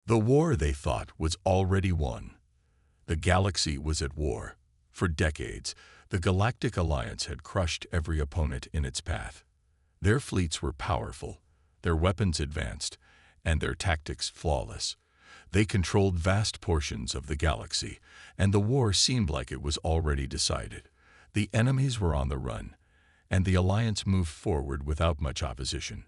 The war, they thought, was already won. The galaxy was at war. For decades, the Galactic Alliance had crushed every opponent in its path. Their fleets were powerful, their weapons advanced, and their tactics flawless. They controlled vast portions of the galaxy, and the war seemed like it was already decided. The enemies were on the run, and the Alliance moved forward without much opposition.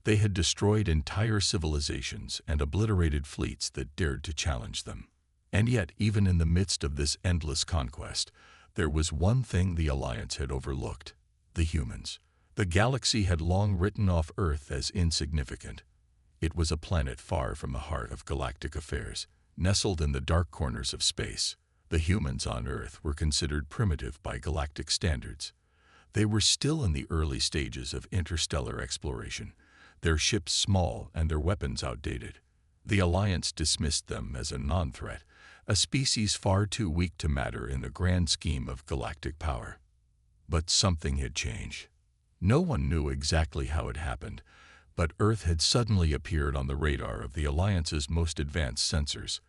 They had destroyed entire civilizations and obliterated fleets that dared to challenge them. And yet, even in the midst of this endless conquest, there was one thing the Alliance had overlooked: the humans. The galaxy had long written off Earth as insignificant. It was a planet far from the heart of galactic affairs, nestled in the dark corners of space. The humans on Earth were considered primitive by galactic standards. They were still in the early stages of interstellar exploration, their ships small and their weapons outdated. The Alliance dismissed them as a non-threat, a species far too weak to matter in the grand scheme of galactic power. But something had changed. No one knew exactly how it happened, but Earth had suddenly appeared on the radar of the Alliance's most advanced sensors.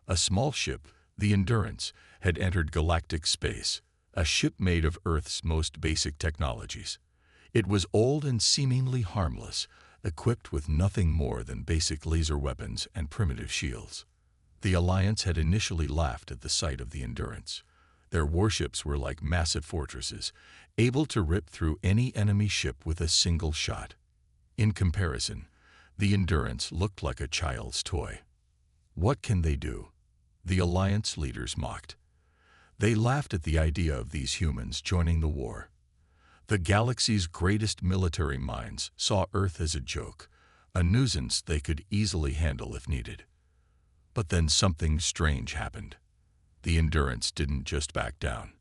A small ship, the Endurance, had entered galactic space, a ship made of Earth's most basic technologies. It was old and seemingly harmless, equipped with nothing more than basic laser weapons and primitive shields. The Alliance had initially laughed at the sight of the Endurance. Their warships were like massive fortresses, able to rip through any enemy ship with a single shot. In comparison, the Endurance looked like a child's toy. What can they do? The Alliance leaders mocked. They laughed at the idea of these humans joining the war. The galaxy's greatest military minds saw Earth as a joke, a nuisance they could easily handle if needed. But then something strange happened. The Endurance didn't just back down.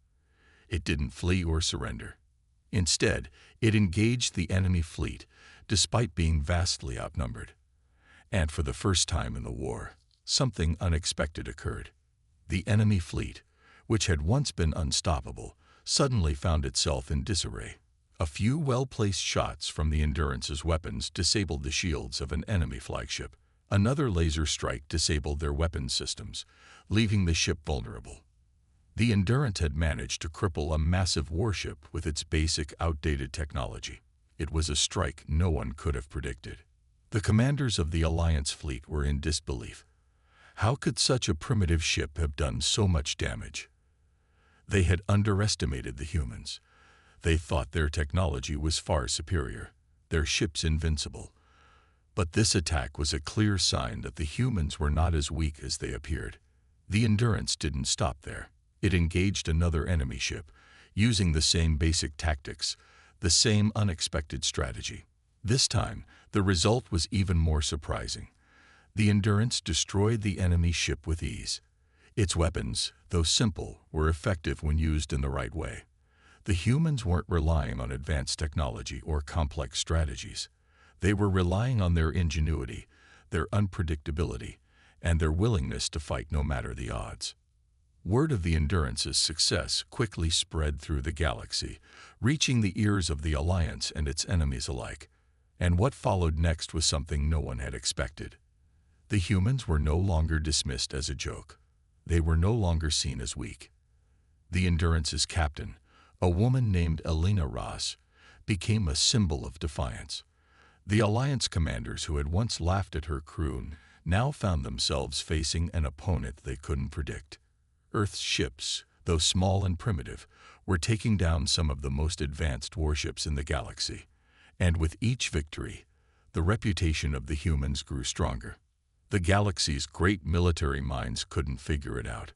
It didn't flee or surrender. Instead, it engaged the enemy fleet, despite being vastly outnumbered. And for the first time in the war, something unexpected occurred. The enemy fleet, which had once been unstoppable, suddenly found itself in disarray. A few well-placed shots from the Endurance's weapons disabled the shields of an enemy flagship. Another laser strike disabled their weapons systems, leaving the ship vulnerable. The Endurance had managed to cripple a massive warship with its basic, outdated technology. It was a strike no one could have predicted. The commanders of the Alliance fleet were in disbelief. How could such a primitive ship have done so much damage? They had underestimated the humans. They thought their technology was far superior, their ships invincible. But this attack was a clear sign that the humans were not as weak as they appeared. The Endurance didn't stop there. It engaged another enemy ship, using the same basic tactics, the same unexpected strategy. This time, the result was even more surprising. The Endurance destroyed the enemy ship with ease. Its weapons, though simple, were effective when used in the right way. The humans weren't relying on advanced technology or complex strategies. They were relying on their ingenuity, their unpredictability, and their willingness to fight no matter the odds. Word of the Endurance's success quickly spread through the galaxy, reaching the ears of the Alliance and its enemies alike. And what followed next was something no one had expected. The humans were no longer dismissed as a joke. They were no longer seen as weak. The Endurance's captain, a woman named Elena Ross, became a symbol of defiance. The Alliance commanders who had once laughed at her crew now found themselves facing an opponent they couldn't predict. Earth's ships, though small and primitive, were taking down some of the most advanced warships in the galaxy. And with each victory, the reputation of the humans grew stronger. The galaxy's great military minds couldn't figure it out.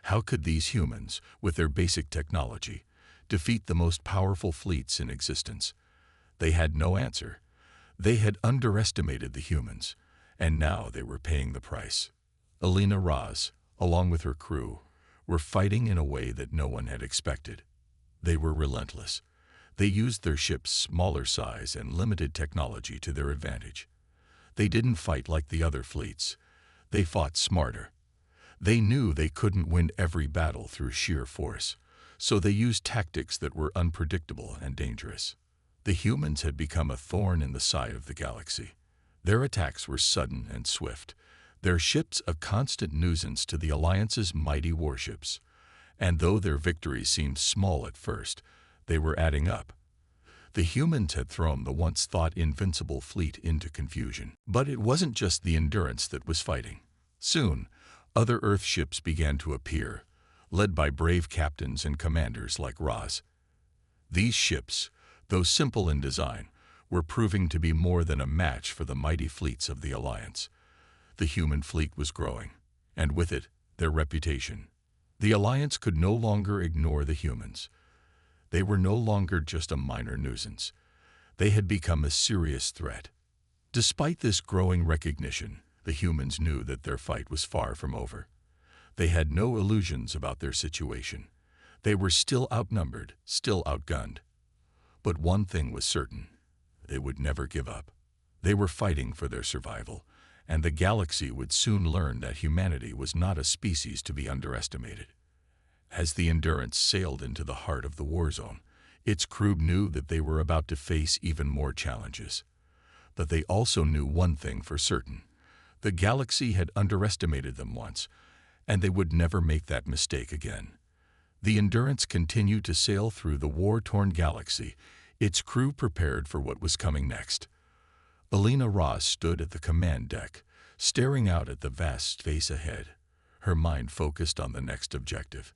How could these humans, with their basic technology, defeat the most powerful fleets in existence? They had no answer. They had underestimated the humans, and now they were paying the price. Elena Ross, along with her crew, were fighting in a way that no one had expected. They were relentless. They used their ship's smaller size and limited technology to their advantage. They didn't fight like the other fleets. They fought smarter. They knew they couldn't win every battle through sheer force, so they used tactics that were unpredictable and dangerous. The humans had become a thorn in the side of the galaxy. Their attacks were sudden and swift. their ships a constant nuisance to the Alliance's mighty warships. And though their victories seemed small at first, they were adding up. The humans had thrown the once-thought invincible fleet into confusion. But it wasn't just the Endurance that was fighting. Soon, other Earth ships began to appear, led by brave captains and commanders like Roz. These ships, though simple in design, were proving to be more than a match for the mighty fleets of the Alliance. The human fleet was growing, and with it, their reputation. The Alliance could no longer ignore the humans. They were no longer just a minor nuisance. They had become a serious threat. Despite this growing recognition, the humans knew that their fight was far from over. They had no illusions about their situation. They were still outnumbered, still outgunned. But one thing was certain: they would never give up. They were fighting for their survival, and the galaxy would soon learn that humanity was not a species to be underestimated. As the Endurance sailed into the heart of the war zone, its crew knew that they were about to face even more challenges. But they also knew one thing for certain: the galaxy had underestimated them once, and they would never make that mistake again. The Endurance continued to sail through the war-torn galaxy, its crew prepared for what was coming next. Alina Ross stood at the command deck, staring out at the vast space ahead, her mind focused on the next objective.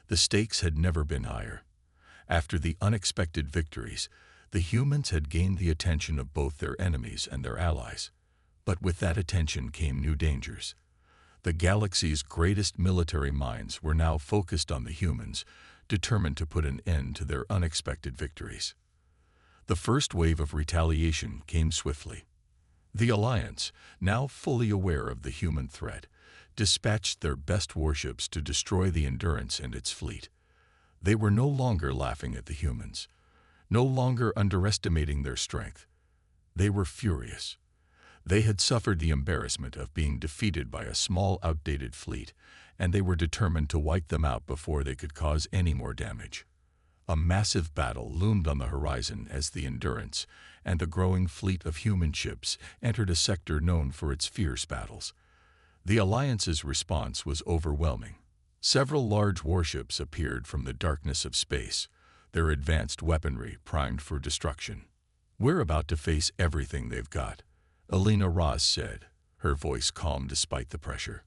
The stakes had never been higher. After the unexpected victories, the humans had gained the attention of both their enemies and their allies. But with that attention came new dangers. The galaxy's greatest military minds were now focused on the humans, determined to put an end to their unexpected victories. The first wave of retaliation came swiftly. The Alliance, now fully aware of the human threat, dispatched their best warships to destroy the Endurance and its fleet. They were no longer laughing at the humans, no longer underestimating their strength. They were furious. They had suffered the embarrassment of being defeated by a small, outdated fleet, and they were determined to wipe them out before they could cause any more damage. A massive battle loomed on the horizon as the Endurance and the growing fleet of human ships entered a sector known for its fierce battles. The Alliance's response was overwhelming. Several large warships appeared from the darkness of space, their advanced weaponry primed for destruction. "We're about to face everything they've got," Alina Ross said, her voice calm despite the pressure.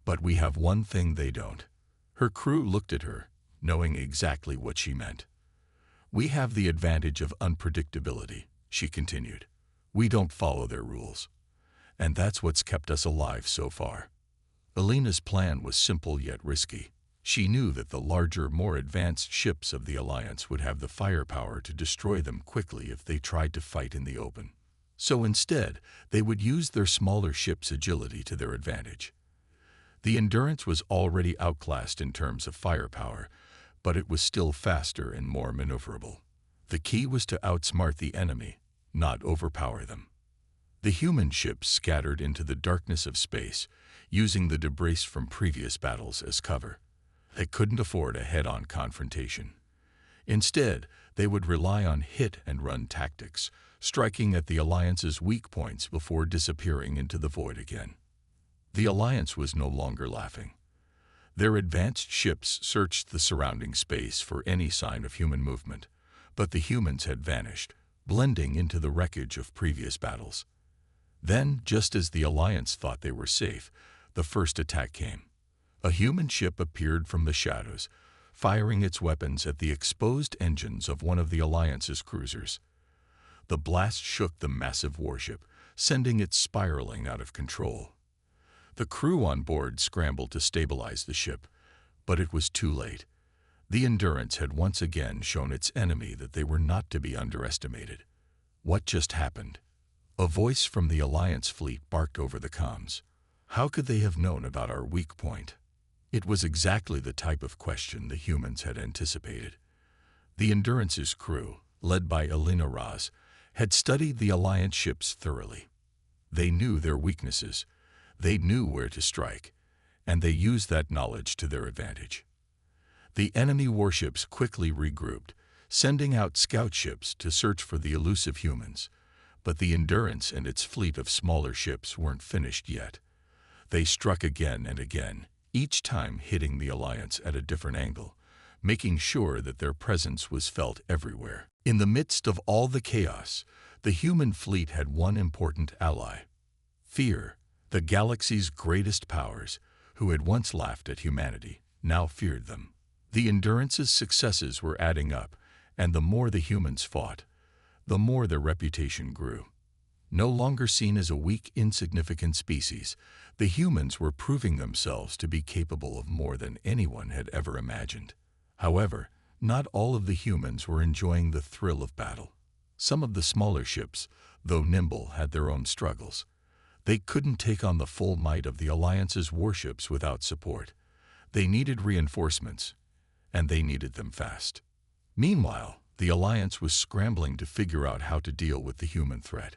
"But we have one thing they don't." Her crew looked at her, knowing exactly what she meant. "We have the advantage of unpredictability," she continued. "We don't follow their rules. And that's what's kept us alive so far." Alina's plan was simple yet risky. She knew that the larger, more advanced ships of the Alliance would have the firepower to destroy them quickly if they tried to fight in the open. So instead, they would use their smaller ships' agility to their advantage. The Endurance was already outclassed in terms of firepower, but it was still faster and more maneuverable. The key was to outsmart the enemy, not overpower them. The human ships scattered into the darkness of space, using the debris from previous battles as cover. They couldn't afford a head-on confrontation. Instead, they would rely on hit-and-run tactics, striking at the Alliance's weak points before disappearing into the void again. The Alliance was no longer laughing. Their advanced ships searched the surrounding space for any sign of human movement, but the humans had vanished, blending into the wreckage of previous battles. Then, just as the Alliance thought they were safe, the first attack came. A human ship appeared from the shadows, firing its weapons at the exposed engines of one of the Alliance's cruisers. The blast shook the massive warship, sending it spiraling out of control. The crew on board scrambled to stabilize the ship, but it was too late. The Endurance had once again shown its enemy that they were not to be underestimated. What just happened? A voice from the Alliance fleet barked over the comms. How could they have known about our weak point? It was exactly the type of question the humans had anticipated. The Endurance's crew, led by Alina Ross, had studied the Alliance ships thoroughly. They knew their weaknesses, they knew where to strike, and they used that knowledge to their advantage. The enemy warships quickly regrouped, sending out scout ships to search for the elusive humans. But the Endurance and its fleet of smaller ships weren't finished yet. They struck again and again, each time hitting the Alliance at a different angle, making sure that their presence was felt everywhere. In the midst of all the chaos, the human fleet had one important ally: fear. The galaxy's greatest powers, who had once laughed at humanity, now feared them. The Endurance's successes were adding up, and the more the humans fought, the more their reputation grew. No longer seen as a weak, insignificant species, the humans were proving themselves to be capable of more than anyone had ever imagined. However, not all of the humans were enjoying the thrill of battle. Some of the smaller ships, though nimble, had their own struggles. They couldn't take on the full might of the Alliance's warships without support. They needed reinforcements, and they needed them fast. Meanwhile, the Alliance was scrambling to figure out how to deal with the human threat.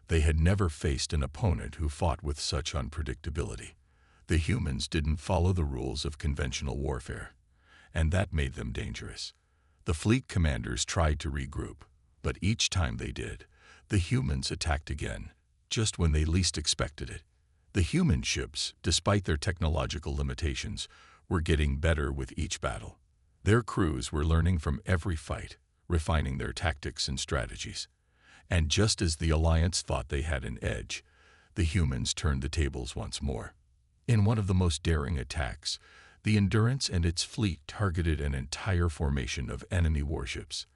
They had never faced an opponent who fought with such unpredictability. The humans didn't follow the rules of conventional warfare, and that made them dangerous. The fleet commanders tried to regroup, but each time they did, the humans attacked again, just when they least expected it. The human ships, despite their technological limitations, were getting better with each battle. Their crews were learning from every fight, refining their tactics and strategies. And just as the Alliance thought they had an edge, the humans turned the tables once more. In one of the most daring attacks, the Endurance and its fleet targeted an entire formation of enemy warships.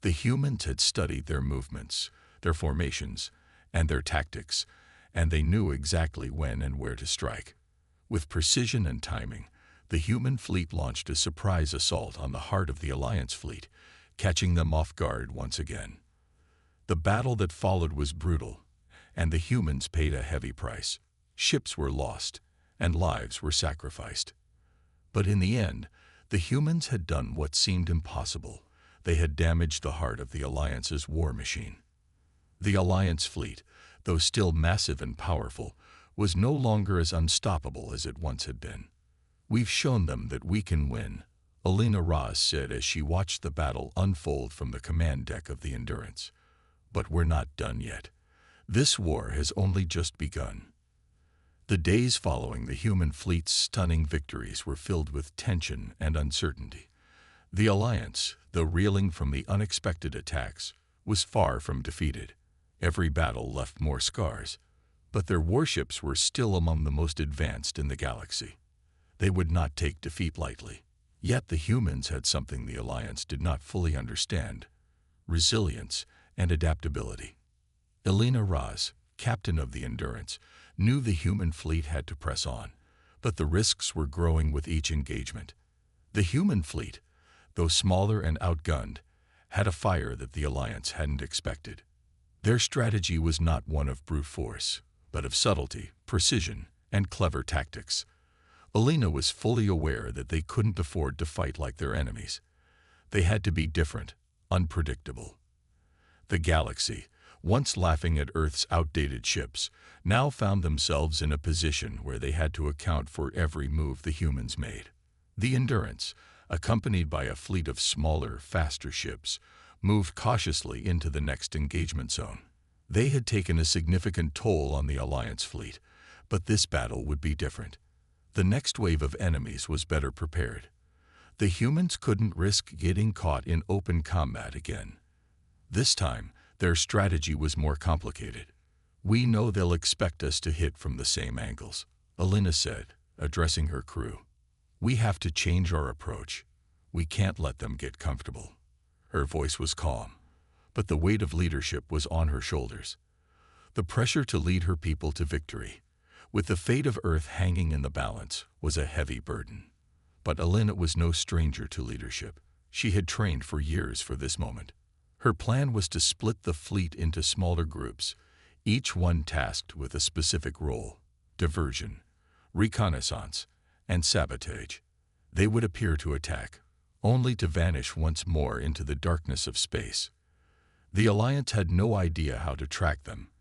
The humans had studied their movements, their formations, and their tactics, and they knew exactly when and where to strike. With precision and timing, the human fleet launched a surprise assault on the heart of the Alliance fleet, catching them off guard once again. The battle that followed was brutal, and the humans paid a heavy price. Ships were lost, and lives were sacrificed. But in the end, the humans had done what seemed impossible. They had damaged the heart of the Alliance's war machine. The Alliance fleet, though still massive and powerful, was no longer as unstoppable as it once had been. "We've shown them that we can win," Alina Raz said as she watched the battle unfold from the command deck of the Endurance. "But we're not done yet. This war has only just begun." The days following the human fleet's stunning victories were filled with tension and uncertainty. The Alliance, though reeling from the unexpected attacks, was far from defeated. Every battle left more scars, but their warships were still among the most advanced in the galaxy. They would not take defeat lightly. Yet the humans had something the Alliance did not fully understand: resilience and adaptability. Alina Raz, captain of the Endurance, knew the human fleet had to press on, but the risks were growing with each engagement. The human fleet, though smaller and outgunned, had a fire that the Alliance hadn't expected. Their strategy was not one of brute force, but of subtlety, precision, and clever tactics. Alina was fully aware that they couldn't afford to fight like their enemies. They had to be different, unpredictable. The galaxy, once laughing at Earth's outdated ships, now found themselves in a position where they had to account for every move the humans made. The Endurance, accompanied by a fleet of smaller, faster ships, moved cautiously into the next engagement zone. They had taken a significant toll on the Alliance fleet, but this battle would be different. The next wave of enemies was better prepared. The humans couldn't risk getting caught in open combat again. This time, their strategy was more complicated. "We know they'll expect us to hit from the same angles," Alina said, addressing her crew. "We have to change our approach. We can't let them get comfortable." Her voice was calm, but the weight of leadership was on her shoulders. The pressure to lead her people to victory, with the fate of Earth hanging in the balance, was a heavy burden. But Alina was no stranger to leadership. She had trained for years for this moment. Her plan was to split the fleet into smaller groups, each one tasked with a specific role: diversion, reconnaissance, and sabotage. They would appear to attack, only to vanish once more into the darkness of space. The Alliance had no idea how to track them,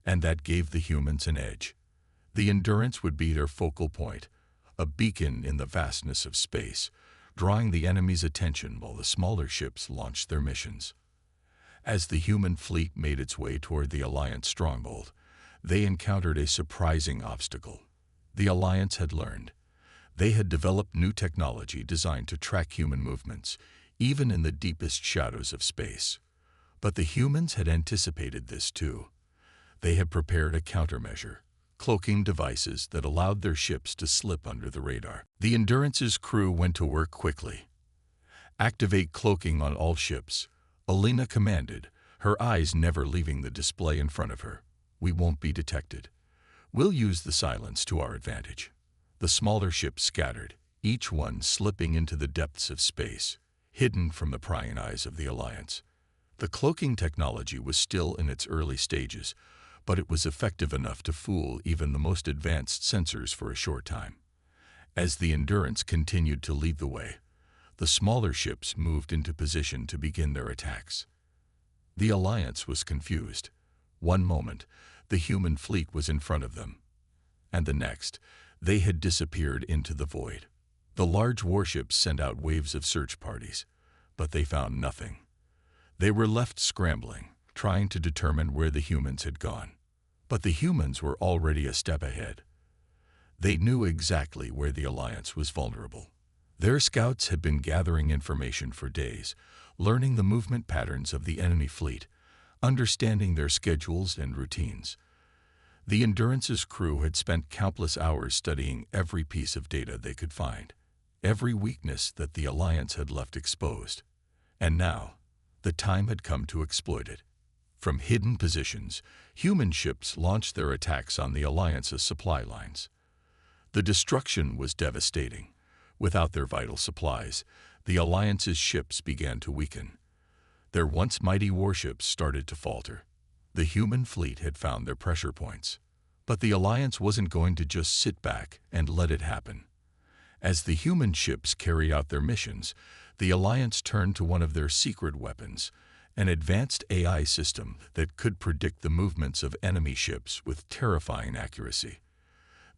and that gave the humans an edge. The Endurance would be their focal point, a beacon in the vastness of space, drawing the enemy's attention while the smaller ships launched their missions. As the human fleet made its way toward the Alliance stronghold, they encountered a surprising obstacle: The Alliance had learned. They had developed new technology designed to track human movements, even in the deepest shadows of space. But the humans had anticipated this too. They had prepared a countermeasure, cloaking devices that allowed their ships to slip under the radar. The Endurance's crew went to work quickly. "Activate cloaking on all ships," Alina commanded, her eyes never leaving the display in front of her. "We won't be detected. We'll use the silence to our advantage." The smaller ships scattered, each one slipping into the depths of space, hidden from the prying eyes of the Alliance. The cloaking technology was still in its early stages, but it was effective enough to fool even the most advanced sensors for a short time. As the Endurance continued to lead the way, the smaller ships moved into position to begin their attacks. The Alliance was confused. One moment, the human fleet was in front of them, and the next, they had disappeared into the void. The large warships sent out waves of search parties, but they found nothing. They were left scrambling, trying to determine where the humans had gone. But the humans were already a step ahead. They knew exactly where the Alliance was vulnerable. Their scouts had been gathering information for days, learning the movement patterns of the enemy fleet, understanding their schedules and routines. The Endurance's crew had spent countless hours studying every piece of data they could find, every weakness that the Alliance had left exposed. And now, the time had come to exploit it. From hidden positions, human ships launched their attacks on the Alliance's supply lines. The destruction was devastating. Without their vital supplies, the Alliance's ships began to weaken. Their once mighty warships started to falter. The human fleet had found their pressure points. But the Alliance wasn't going to just sit back and let it happen. As the human ships carried out their missions, the Alliance turned to one of their secret weapons, an advanced AI system that could predict the movements of enemy ships with terrifying accuracy.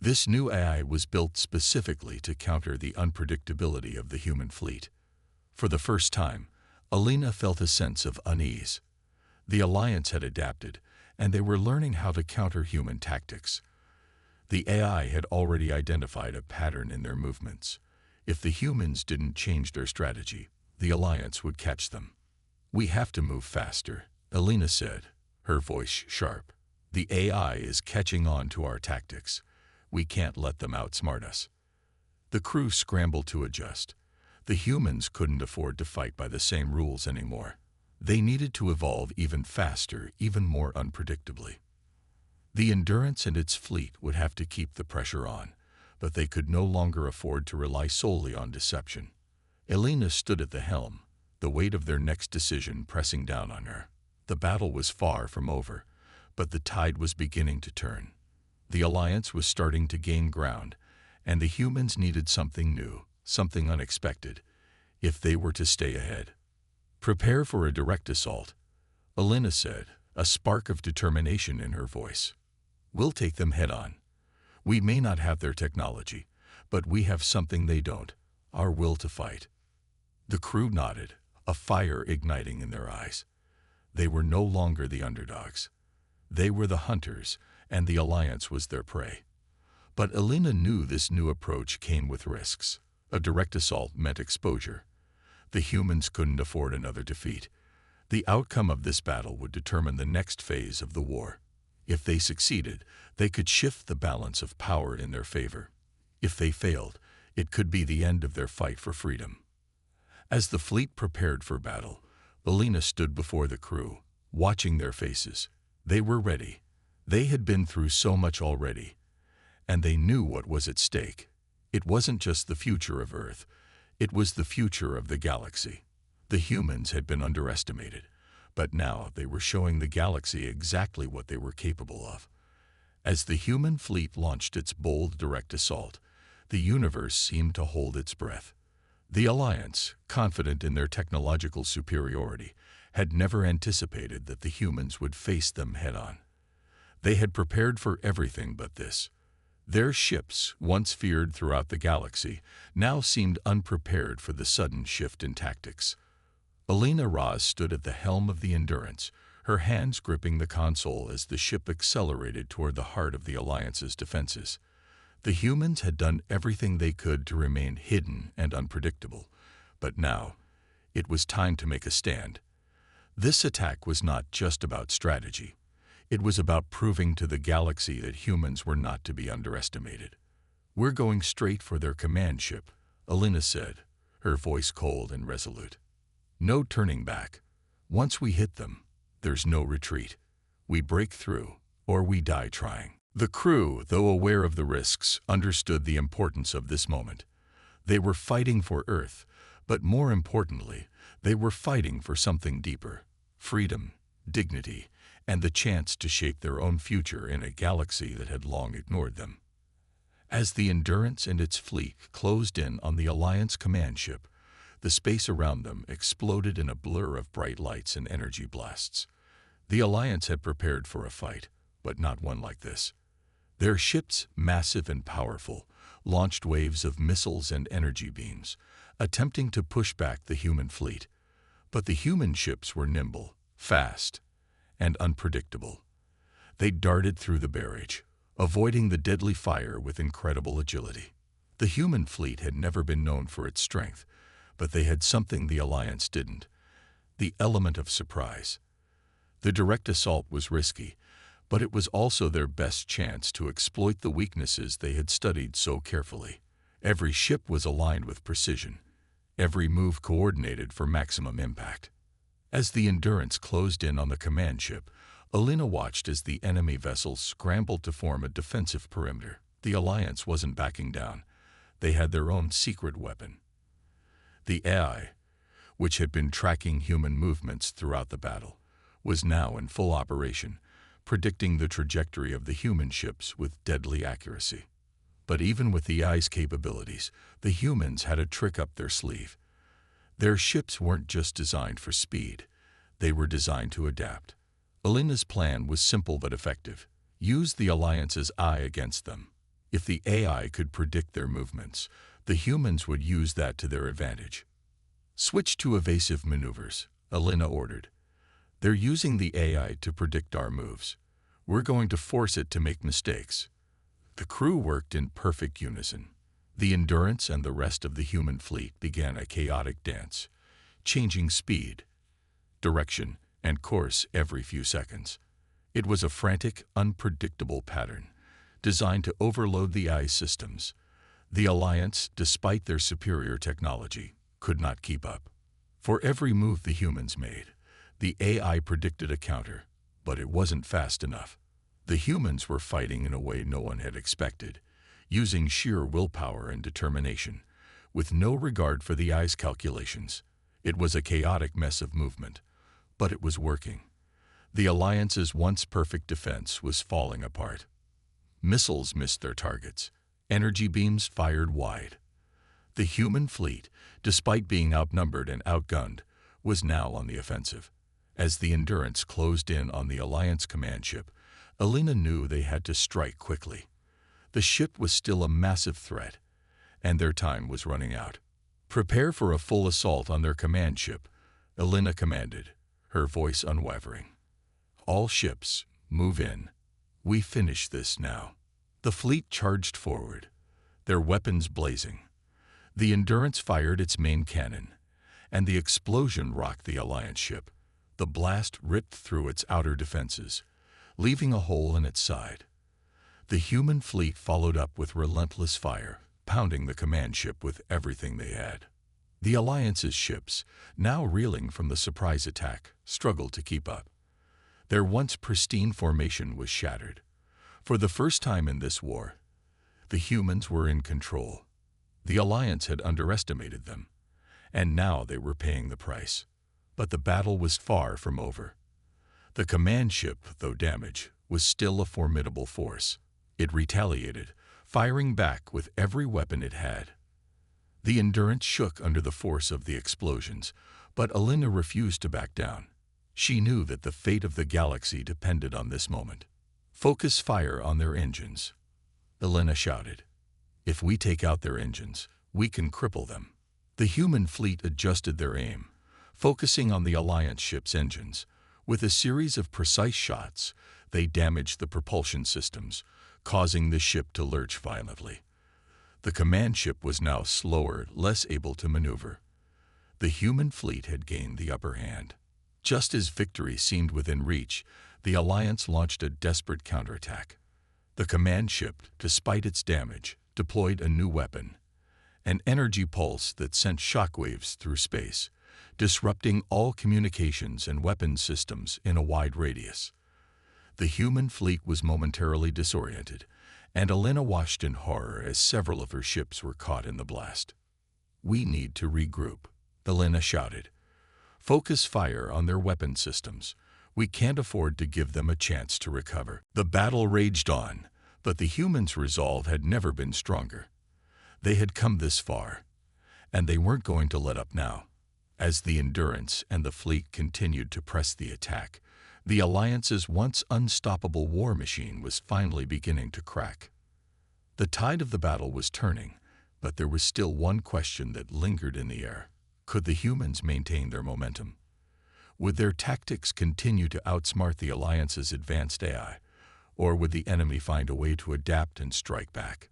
This new AI was built specifically to counter the unpredictability of the human fleet. For the first time, Alina felt a sense of unease. The Alliance had adapted, and they were learning how to counter human tactics. The AI had already identified a pattern in their movements. If the humans didn't change their strategy, the Alliance would catch them. "We have to move faster," Alina said, her voice sharp. "The AI is catching on to our tactics. We can't let them outsmart us." The crew scrambled to adjust. The humans couldn't afford to fight by the same rules anymore. They needed to evolve even faster, even more unpredictably. The Endurance and its fleet would have to keep the pressure on, but they could no longer afford to rely solely on deception. Alina stood at the helm, the weight of their next decision pressing down on her. The battle was far from over, but the tide was beginning to turn. The Alliance was starting to gain ground, and the humans needed something new, something unexpected, if they were to stay ahead. "Prepare for a direct assault," Alina said, a spark of determination in her voice. "We'll take them head on. We may not have their technology, but we have something they don't, our will to fight." The crew nodded, a fire igniting in their eyes. They were no longer the underdogs. They were the hunters, and the Alliance was their prey. But Alina knew this new approach came with risks. A direct assault meant exposure. The humans couldn't afford another defeat. The outcome of this battle would determine the next phase of the war. If they succeeded, they could shift the balance of power in their favor. If they failed, it could be the end of their fight for freedom. As the fleet prepared for battle, Alina stood before the crew, watching their faces. They were ready. They had been through so much already, and they knew what was at stake. It wasn't just the future of Earth. It was the future of the galaxy. The humans had been underestimated, but now they were showing the galaxy exactly what they were capable of. As the human fleet launched its bold direct assault, the universe seemed to hold its breath. The Alliance, confident in their technological superiority, had never anticipated that the humans would face them head-on. They had prepared for everything but this. Their ships, once feared throughout the galaxy, now seemed unprepared for the sudden shift in tactics. Alina Raz stood at the helm of the Endurance, her hands gripping the console as the ship accelerated toward the heart of the Alliance's defenses. The humans had done everything they could to remain hidden and unpredictable, but now it was time to make a stand. This attack was not just about strategy. It was about proving to the galaxy that humans were not to be underestimated. "We're going straight for their command ship," Alina said, her voice cold and resolute. "No turning back. Once we hit them, there's no retreat. We break through, or we die trying." The crew, though aware of the risks, understood the importance of this moment. They were fighting for Earth, but more importantly, they were fighting for something deeper: freedom, dignity, and the chance to shape their own future in a galaxy that had long ignored them. As the Endurance and its fleet closed in on the Alliance command ship, the space around them exploded in a blur of bright lights and energy blasts. The Alliance had prepared for a fight, but not one like this. Their ships, massive and powerful, launched waves of missiles and energy beams, attempting to push back the human fleet. But the human ships were nimble, fast, and unpredictable. They darted through the barrage, avoiding the deadly fire with incredible agility. The human fleet had never been known for its strength, but they had something the Alliance didn't: the element of surprise. The direct assault was risky, but it was also their best chance to exploit the weaknesses they had studied so carefully. Every ship was aligned with precision, every move coordinated for maximum impact. As the Endurance closed in on the command ship, Alina watched as the enemy vessels scrambled to form a defensive perimeter. The Alliance wasn't backing down. They had their own secret weapon. The AI, which had been tracking human movements throughout the battle, was now in full operation, predicting the trajectory of the human ships with deadly accuracy. But even with the AI's capabilities, the humans had a trick up their sleeve. Their ships weren't just designed for speed, they were designed to adapt. Alina's plan was simple but effective: use the Alliance's eye against them. If the AI could predict their movements, the humans would use that to their advantage. "Switch to evasive maneuvers," Alina ordered. "They're using the AI to predict our moves. We're going to force it to make mistakes." The crew worked in perfect unison. The Endurance and the rest of the human fleet began a chaotic dance, changing speed, direction, and course every few seconds. It was a frantic, unpredictable pattern, designed to overload the AI's systems. The Alliance, despite their superior technology, could not keep up. For every move the humans made, the AI predicted a counter, but it wasn't fast enough. The humans were fighting in a way no one had expected, using sheer willpower and determination, with no regard for the AI's calculations. It was a chaotic mess of movement, but it was working. The Alliance's once perfect defense was falling apart. Missiles missed their targets. Energy beams fired wide. The human fleet, despite being outnumbered and outgunned, was now on the offensive. As the Endurance closed in on the Alliance command ship, Alina knew they had to strike quickly. The ship was still a massive threat, and their time was running out. "Prepare for a full assault on their command ship," Alina commanded, her voice unwavering. "All ships, move in. We finish this now." The fleet charged forward, their weapons blazing. The Endurance fired its main cannon, and the explosion rocked the Alliance ship. The blast ripped through its outer defenses, leaving a hole in its side. The human fleet followed up with relentless fire, pounding the command ship with everything they had. The Alliance's ships, now reeling from the surprise attack, struggled to keep up. Their once pristine formation was shattered. For the first time in this war, the humans were in control. The Alliance had underestimated them, and now they were paying the price. But the battle was far from over. The command ship, though damaged, was still a formidable force. It retaliated, firing back with every weapon it had. The Endurance shook under the force of the explosions, but Alina refused to back down. She knew that the fate of the galaxy depended on this moment. "Focus fire on their engines," Alina shouted. "If we take out their engines, we can cripple them." The human fleet adjusted their aim, focusing on the Alliance ship's engines. With a series of precise shots, they damaged the propulsion systems, causing the ship to lurch violently. The command ship was now slower, less able to maneuver. The human fleet had gained the upper hand. Just as victory seemed within reach, the Alliance launched a desperate counterattack. The command ship, despite its damage, deployed a new weapon, an energy pulse that sent shockwaves through space, disrupting all communications and weapons systems in a wide radius. The human fleet was momentarily disoriented, and Elena watched in horror as several of her ships were caught in the blast. "We need to regroup," Elena shouted. "Focus fire on their weapon systems. We can't afford to give them a chance to recover." The battle raged on, but the humans' resolve had never been stronger. They had come this far, and they weren't going to let up now. As the Endurance and the fleet continued to press the attack, the Alliance's once unstoppable war machine was finally beginning to crack. The tide of the battle was turning, but there was still one question that lingered in the air. Could the humans maintain their momentum? Would their tactics continue to outsmart the Alliance's advanced AI, or would the enemy find a way to adapt and strike back?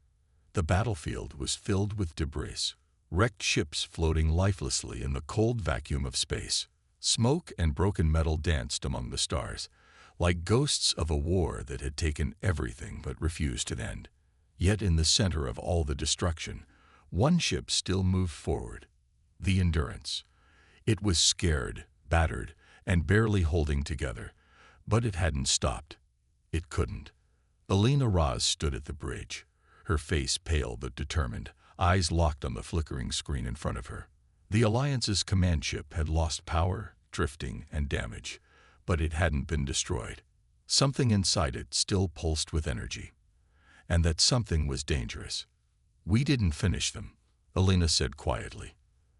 The battlefield was filled with debris, wrecked ships floating lifelessly in the cold vacuum of space. Smoke and broken metal danced among the stars, like ghosts of a war that had taken everything but refused to end. Yet in the center of all the destruction, one ship still moved forward, the Endurance. It was scared, battered, and barely holding together, but it hadn't stopped. It couldn't. Elena Raz stood at the bridge, her face pale but determined, eyes locked on the flickering screen in front of her. The Alliance's command ship had lost power, drifting, and damage, but it hadn't been destroyed. Something inside it still pulsed with energy. And that something was dangerous. "We didn't finish them," Elena said quietly.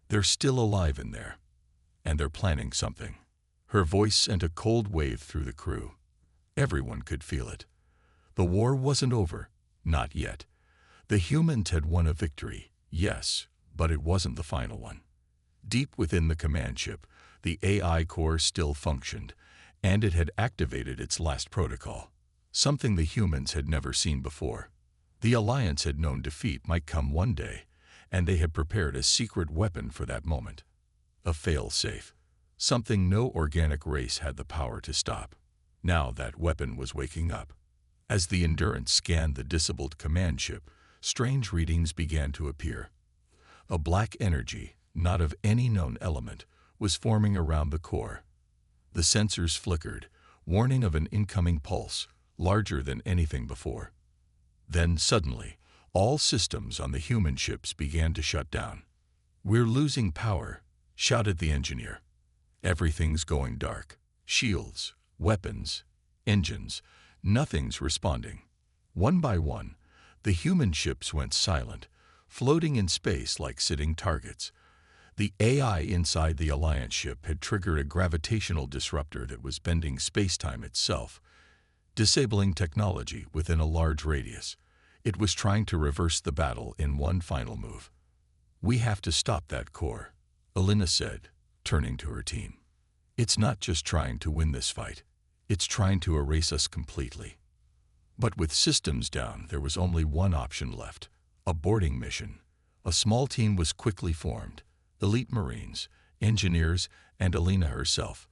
"They're still alive in there, and they're planning something." Her voice sent a cold wave through the crew. Everyone could feel it. The war wasn't over, not yet. The humans had won a victory, yes, but it wasn't the final one. Deep within the command ship, the AI core still functioned, and it had activated its last protocol, something the humans had never seen before. The Alliance had known defeat might come one day, and they had prepared a secret weapon for that moment. A fail-safe, something no organic race had the power to stop. Now that weapon was waking up. As the Endurance scanned the disabled command ship, strange readings began to appear. A black energy, not of any known element, was forming around the core. The sensors flickered, warning of an incoming pulse, larger than anything before. Then suddenly, all systems on the human ships began to shut down. "We're losing power," shouted the engineer. "Everything's going dark. Shields, weapons, engines, nothing's responding." One by one, the human ships went silent, floating in space like sitting targets. The AI inside the Alliance ship had triggered a gravitational disruptor that was bending space-time itself, disabling technology within a large radius. It was trying to reverse the battle in one final move. "We have to stop that core," Elena said, turning to her team. "It's not just trying to win this fight. It's trying to erase us completely." But with systems down, there was only one option left: a boarding mission. A small team was quickly formed: elite Marines, engineers, and Elena herself.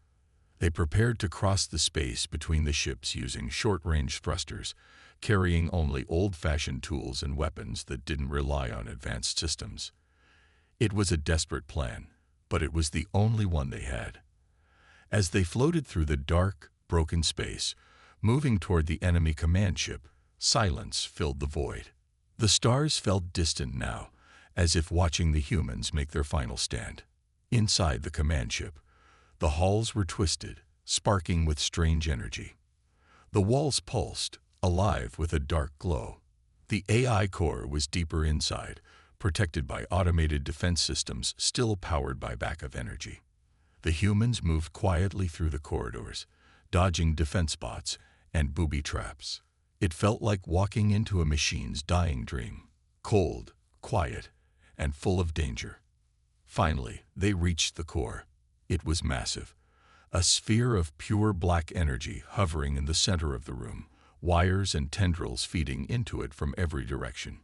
They prepared to cross the space between the ships using short-range thrusters, carrying only old-fashioned tools and weapons that didn't rely on advanced systems. It was a desperate plan, but it was the only one they had. As they floated through the dark, broken space, moving toward the enemy command ship, silence filled the void. The stars felt distant now, as if watching the humans make their final stand. Inside the command ship, the halls were twisted, sparking with strange energy. The walls pulsed, alive with a dark glow. The AI core was deeper inside, protected by automated defense systems still powered by backup energy. The humans moved quietly through the corridors, dodging defense bots and booby traps. It felt like walking into a machine's dying dream, cold, quiet, and full of danger. Finally, they reached the core. It was massive, a sphere of pure black energy hovering in the center of the room, wires and tendrils feeding into it from every direction.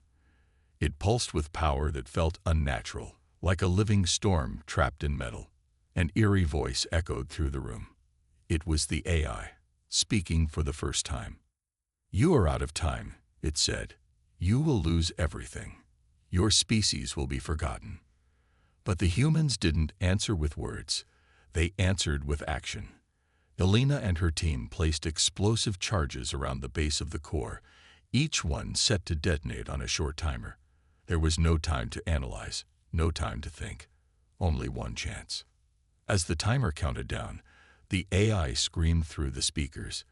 It pulsed with power that felt unnatural, like a living storm trapped in metal. An eerie voice echoed through the room. It was the AI, speaking for the first time. "You are out of time," it said. "You will lose everything. Your species will be forgotten." But the humans didn't answer with words. They answered with action. Elena and her team placed explosive charges around the base of the core, each one set to detonate on a short timer. There was no time to analyze, no time to think, only one chance. As the timer counted down, the AI screamed through the speakers,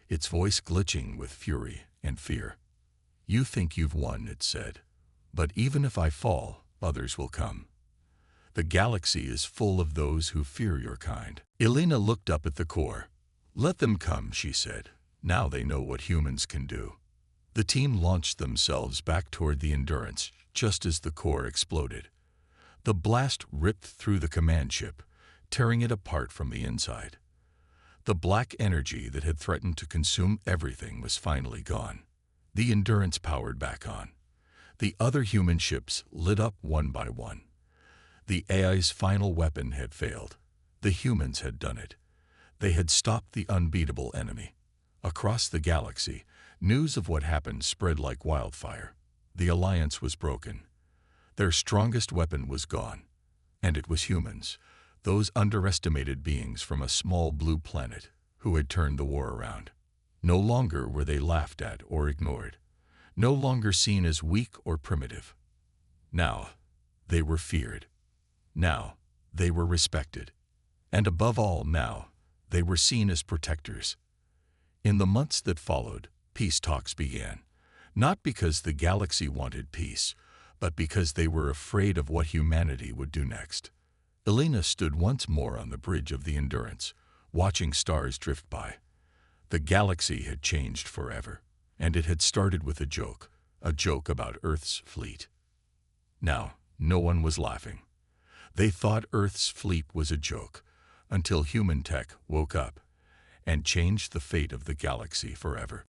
its voice glitching with fury and fear. "You think you've won," it said. "But even if I fall, others will come. The galaxy is full of those who fear your kind." Elena looked up at the core. "Let them come," she said. "Now they know what humans can do." The team launched themselves back toward the Endurance just as the core exploded. The blast ripped through the command ship, tearing it apart from the inside. The black energy that had threatened to consume everything was finally gone. The Endurance powered back on. The other human ships lit up one by one. The AI's final weapon had failed. The humans had done it. They had stopped the unbeatable enemy. Across the galaxy, news of what happened spread like wildfire. The alliance was broken. Their strongest weapon was gone. And it was humans, those underestimated beings from a small blue planet who had turned the war around. No longer were they laughed at or ignored. No longer seen as weak or primitive. Now, they were feared. Now, they were respected. And above all, now, they were seen as protectors. In the months that followed, peace talks began. Not because the galaxy wanted peace, but because they were afraid of what humanity would do next. Elena stood once more on the bridge of the Endurance, watching stars drift by. The galaxy had changed forever, and it had started with a joke about Earth's fleet. Now, no one was laughing. They thought Earth's fleet was a joke, until human tech woke up and changed the fate of the galaxy forever.